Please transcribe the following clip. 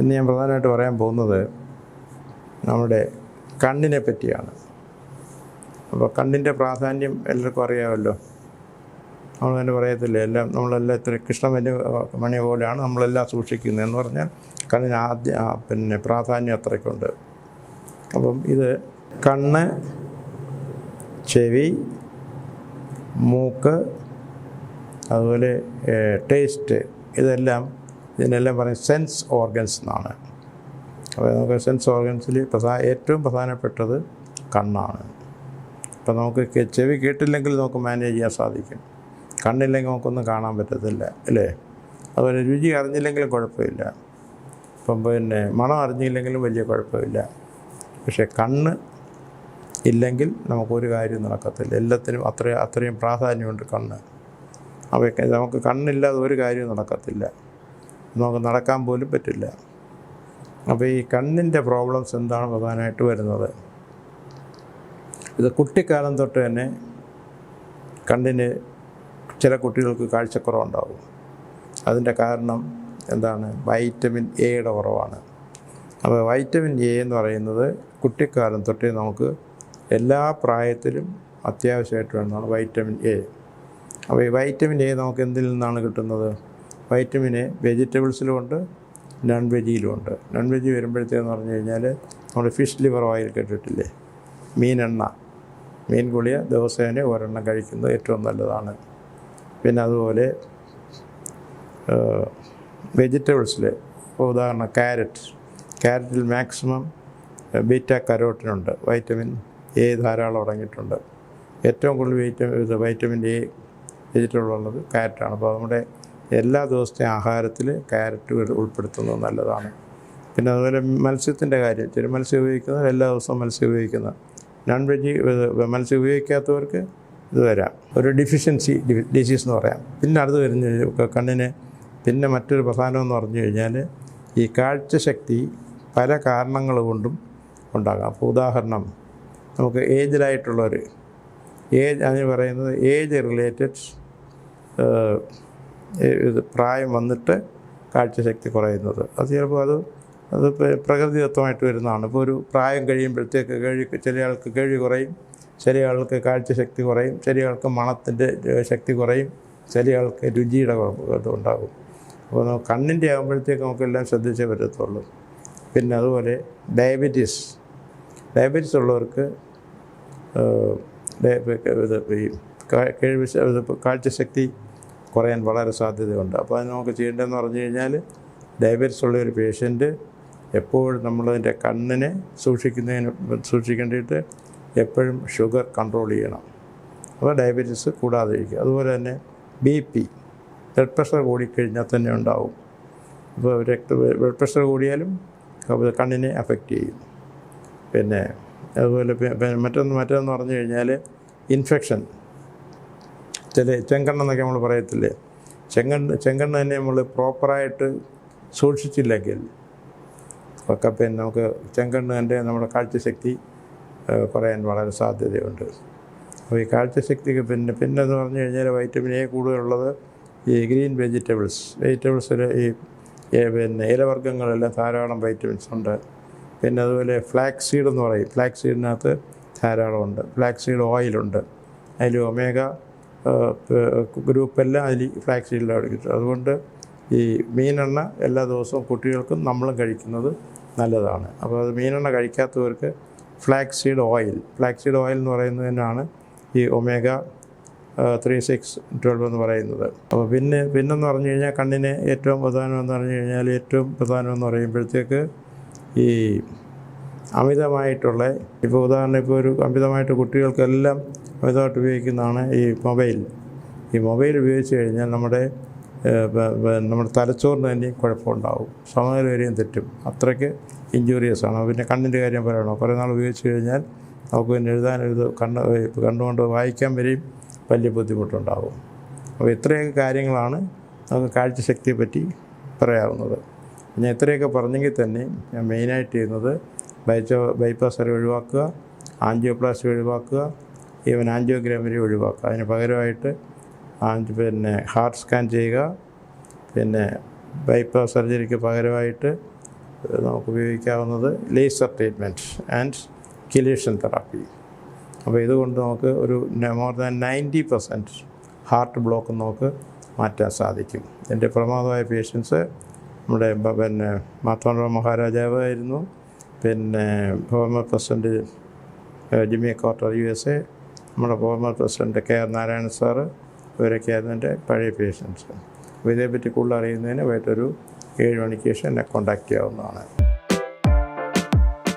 ഇന്ന് ഞാൻ പ്രധാനമായിട്ട് പറയാൻ പോകുന്നത് നമ്മുടെ കണ്ണിനെ പറ്റിയാണ്. അപ്പോൾ കണ്ണിൻ്റെ പ്രാധാന്യം എല്ലാവർക്കും അറിയാമല്ലോ. നമ്മൾ തന്നെ പറയത്തില്ലേ, എല്ലാം നമ്മളെല്ലാം ഇത്ര കൃഷ്ണമണി മണി പോലെയാണ് നമ്മളെല്ലാം സൂക്ഷിക്കുന്നത് എന്ന് പറഞ്ഞാൽ കണ്ണിന് പ്രാധാന്യം അത്രയ്ക്കുണ്ട്. അപ്പം ഇത് കണ്ണ്, ചെവി, മൂക്ക്, അതുപോലെ ടേസ്റ്റ്, ഇതിനെല്ലാം പറയും സെൻസ് ഓർഗൻസ് എന്നാണ്. അപ്പോൾ നമുക്ക് സെൻസ് ഓർഗൻസിൽ ഏറ്റവും പ്രധാനപ്പെട്ടത് കണ്ണാണ്. അപ്പോൾ നമുക്ക് ചെവി കേട്ടില്ലെങ്കിൽ നമുക്ക് മാനേജ് ചെയ്യാൻ സാധിക്കും. കണ്ണില്ലെങ്കിൽ നമുക്കൊന്നും കാണാൻ പറ്റത്തില്ല, അല്ലേ? അതുപോലെ രുചി അറിഞ്ഞില്ലെങ്കിലും കുഴപ്പമില്ല. ഇപ്പം മണം അറിഞ്ഞില്ലെങ്കിലും വലിയ കുഴപ്പമില്ല. പക്ഷേ കണ്ണ് ഇല്ലെങ്കിൽ നമുക്കൊരു കാര്യം നടക്കത്തില്ല. എല്ലാത്തിനും അത്രയും പ്രാധാന്യമുണ്ട് കണ്ണ്. അവയ്ക്ക് നമുക്ക് കണ്ണില്ലാതെ ഒരു കാര്യവും നടക്കത്തില്ല, നമുക്ക് നടക്കാൻ പോലും പറ്റില്ല. അപ്പോൾ ഈ കണ്ണിൻ്റെ പ്രോബ്ലംസ് എന്താണ് പ്രധാനമായിട്ട് വരുന്നത്? ഇത് കുട്ടിക്കാലം തൊട്ട് തന്നെ കണ്ണിന് ചില കുട്ടികൾക്ക് കാഴ്ചക്കുറവുണ്ടാകും. അതിൻ്റെ കാരണം എന്താണ്? വൈറ്റമിൻ എയുടെ കുറവാണ്. അപ്പോൾ വൈറ്റമിൻ എ എന്ന് പറയുന്നത് കുട്ടിക്കാലം തൊട്ടേ നമുക്ക് എല്ലാ പ്രായത്തിലും അത്യാവശ്യമായിട്ട് വേണ്ടതാണ് വൈറ്റമിൻ എ. അപ്പോൾ ഈ വൈറ്റമിൻ എ നമുക്ക് എന്തിൽ നിന്നാണ് കിട്ടുന്നത്? വൈറ്റമിൻ എ വെജിറ്റബിൾസിലുമുണ്ട്, നോൺ വെജിയിലുമുണ്ട്. നോൺ വെജ് വരുമ്പോഴത്തേന്ന് പറഞ്ഞു കഴിഞ്ഞാൽ നമ്മൾ ഫിഷ് ലിവർ ഓയിൽ കേട്ടിട്ടില്ലേ? മീൻ ഗുളിക ദിവസേന ഒരെണ്ണം കഴിക്കുന്നത് ഏറ്റവും നല്ലതാണ്. പിന്നെ അതുപോലെ വെജിറ്റബിൾസിൽ ഉദാഹരണം ക്യാരറ്റിൽ മാക്സിമം ബീറ്റ കരോട്ടിനുണ്ട്, വൈറ്റമിൻ എ ധാരാളം അടങ്ങിയിട്ടുണ്ട്. ഏറ്റവും കൂടുതൽ വൈറ്റമിൻ എ വെജിറ്റബിളുള്ളത് ക്യാരറ്റാണ്. അപ്പോൾ നമ്മുടെ എല്ലാ ദിവസത്തെയും ആഹാരത്തിൽ ക്യാരറ്റ് ഉൾപ്പെടുത്തുന്നത് നല്ലതാണ്. പിന്നെ അതുപോലെ മത്സ്യത്തിൻ്റെ കാര്യം, ചില മത്സ്യം ഉപയോഗിക്കുന്നത് എല്ലാ ദിവസവും മത്സ്യം ഉപയോഗിക്കുന്നത്, നോൺ വെജ് മത്സ്യം ഉപയോഗിക്കാത്തവർക്ക് ഇത് വരാം, ഒരു ഡെഫിഷ്യൻസി ഡിസീസ് എന്ന് പറയാം. പിന്നെ അടുത്ത് വരുന്ന കണ്ണിന് പിന്നെ മറ്റൊരു പ്രധാനമെന്ന് പറഞ്ഞു കഴിഞ്ഞാൽ ഈ കാഴ്ചശക്തി പല കാരണങ്ങൾ കൊണ്ടും ഉണ്ടാകാം. അപ്പോൾ ഉദാഹരണം, നമുക്ക് ഏജിലായിട്ടുള്ളവർ, അതിന് പറയുന്നത് ഏജ് റിലേറ്റഡ് പ്രായം വന്നിട്ട് കാഴ്ചശക്തി കുറയുന്നത്. അത് ചിലപ്പോൾ അത് പ്രകൃതിദത്തമായിട്ട് വരുന്നതാണ്. ഇപ്പോൾ ഒരു പ്രായം കഴിയുമ്പോഴത്തേക്ക് ചില ആൾക്ക് കേൾവി കുറയും, ചില ആൾക്ക് കാഴ്ചശക്തി കുറയും, ചില ആൾക്ക് മണത്തിൻ്റെ ശക്തി കുറയും, ചില ആൾക്ക് രുചിയുടെ ഉണ്ടാകും. അപ്പോൾ കണ്ണിൻ്റെ ആകുമ്പോഴത്തേക്ക് നമുക്കെല്ലാം ശ്രദ്ധിച്ചേ പറ്റത്തുള്ളൂ. പിന്നെ അതുപോലെ ഡയബറ്റീസ് ഉള്ളവർക്ക് കാഴ്ചശക്തി കുറയാൻ വളരെ സാധ്യതയുണ്ട്. അപ്പോൾ അത് നമുക്ക് ചെയ്യേണ്ടതെന്ന് പറഞ്ഞു കഴിഞ്ഞാൽ, ഡയബറ്റീസ് ഉള്ള ഒരു പേഷ്യൻറ്റ് എപ്പോഴും നമ്മളതിൻ്റെ കണ്ണിനെ സൂക്ഷിക്കേണ്ടിയിട്ട് എപ്പോഴും ഷുഗർ കൺട്രോൾ ചെയ്യണം. അപ്പോൾ ഡയബറ്റീസ് കൂടാതിരിക്കുക. അതുപോലെ തന്നെ BP, ബ്ലഡ് പ്രഷർ കൂടിക്കഴിഞ്ഞാൽ തന്നെ ഉണ്ടാവും. ഇപ്പോൾ ബ്ലഡ് പ്രഷർ കൂടിയാലും കണ്ണിനെ അഫക്റ്റ് ചെയ്യും. പിന്നെ അതുപോലെ മറ്റൊന്ന് പറഞ്ഞു കഴിഞ്ഞാൽ ഇൻഫെക്ഷൻ. ചെങ്കണ്ണെന്നൊക്കെ നമ്മൾ പറയത്തില്ലേ, ചെങ്കണ്ണ് തന്നെ നമ്മൾ പ്രോപ്പറായിട്ട് സൂക്ഷിച്ചില്ലെങ്കിൽ ഒക്കെ പിന്നെ നമുക്ക് ചെങ്കണ്ണിൻ്റെ നമ്മുടെ കാഴ്ചശക്തി കുറയാൻ വളരെ സാധ്യതയുണ്ട്. അപ്പോൾ ഈ കാഴ്ചശക്തിക്ക് പിന്നെന്ന് പറഞ്ഞു കഴിഞ്ഞാൽ വൈറ്റമിൻ എ കൂടുതലുള്ളത് ഈ ഗ്രീൻ വെജിറ്റബിൾസിൽ ഈ ഇലവർഗ്ഗങ്ങളെല്ലാം ധാരാളം വൈറ്റമിൻസ് ഉണ്ട്. പിന്നെ അതുപോലെ ഫ്ലാക്സ് സീഡ് എന്ന് പറയും, ഫ്ലാക്സ് സീഡിനകത്ത് ധാരാളമുണ്ട്. ഫ്ലാക്സ് സീഡ് ഓയിലുണ്ട്, അതിൽ ഒമേഗ ഗ്രൂപ്പെല്ലാം അതിൽ ഫ്ലാക്സ് സീഡിലാണ് കിട്ടും. അതുകൊണ്ട് ഈ മീനെണ്ണ എല്ലാ ദിവസവും കുട്ടികൾക്കും നമ്മളും കഴിക്കുന്നത് നല്ലതാണ്. അപ്പോൾ അത് മീനെണ്ണ കഴിക്കാത്തവർക്ക് ഫ്ലാക്സ് സീഡ് ഓയിൽ എന്ന് പറയുന്നതിനാണ് ഈ ഒമേഗ 3, 6, 12 എന്ന് പറയുന്നത്. അപ്പോൾ പിന്നെന്ന് പറഞ്ഞു കഴിഞ്ഞാൽ കണ്ണിന് ഏറ്റവും പ്രധാനമെന്ന് പറയുമ്പോഴത്തേക്ക് ഈ അമിതമായിട്ടുള്ള, ഇപ്പോൾ ഉദാഹരണം, ഇപ്പോൾ ഒരു അമിതമായിട്ട് കുട്ടികൾക്കെല്ലാം അമിതമായിട്ട് ഉപയോഗിക്കുന്നതാണ് ഈ മൊബൈൽ ഉപയോഗിച്ച് കഴിഞ്ഞാൽ നമ്മുടെ തലച്ചോറിന് തന്നെയും കുഴപ്പമുണ്ടാകും, സമനില വരെയും തെറ്റും, അത്രയ്ക്ക് ഇഞ്ചൂറിയസ് ആണ്. പിന്നെ കണ്ണിൻ്റെ കാര്യം പറയണോ, കുറേ നാൾ ഉപയോഗിച്ച് കഴിഞ്ഞാൽ നമുക്ക് പിന്നെ കണ്ടുകൊണ്ട് വായിക്കാൻ വരെയും വലിയ ബുദ്ധിമുട്ടുണ്ടാകും. അപ്പോൾ ഇത്രയൊക്കെ കാര്യങ്ങളാണ് നമുക്ക് കാഴ്ചശക്തിയെ പറ്റി പറയാവുന്നത്. ഞാൻ ഇത്രയൊക്കെ പറഞ്ഞെങ്കിൽ തന്നെ ഞാൻ മെയിനായിട്ട് ചെയ്യുന്നത് ബൈപ്പാസ് വരെ ഒഴിവാക്കുക, ആൻജിയോപ്ലാസ്റ്റി ഒഴിവാക്കുക, ഈവൻ ആൻജിയോഗ്രാം വരെ ഒഴിവാക്കുക. അതിന് പകരമായിട്ട് ഹാർട്ട് സ്കാൻ ചെയ്യുക, പിന്നെ ബൈപ്പാസ് സർജറിക്ക് പകരമായിട്ട് നമുക്ക് ഉപയോഗിക്കാവുന്നത് laser treatment and chelation therapy. അപ്പോൾ ഇതുകൊണ്ട് നമുക്ക് ഒരു മോർ ദാൻ 90% ഹാർട്ട് ബ്ലോക്ക് നമുക്ക് മാറ്റാൻ സാധിക്കും. എൻ്റെ പ്രമാദമായ പേഷ്യൻസ് നമ്മുടെ പിന്നെ മാർത്താണ്ഡ മഹാരാജാവ് ആയിരുന്നു, പിന്നെ former president Jimmy Carter USA, നമ്മുടെ former president KR Narayanan sir, ഇവരൊക്കെയായിരുന്നു എൻ്റെ പഴയ പേഷ്യൻസ്. അപ്പോൾ ഇതേപ്പറ്റി കൂടുതൽ അറിയുന്നതിന് വൈകിട്ടൊരു 7 മണിക്ക് ശേഷം എന്നെ കോൺടാക്റ്റ് ചെയ്യാവുന്നതാണ്.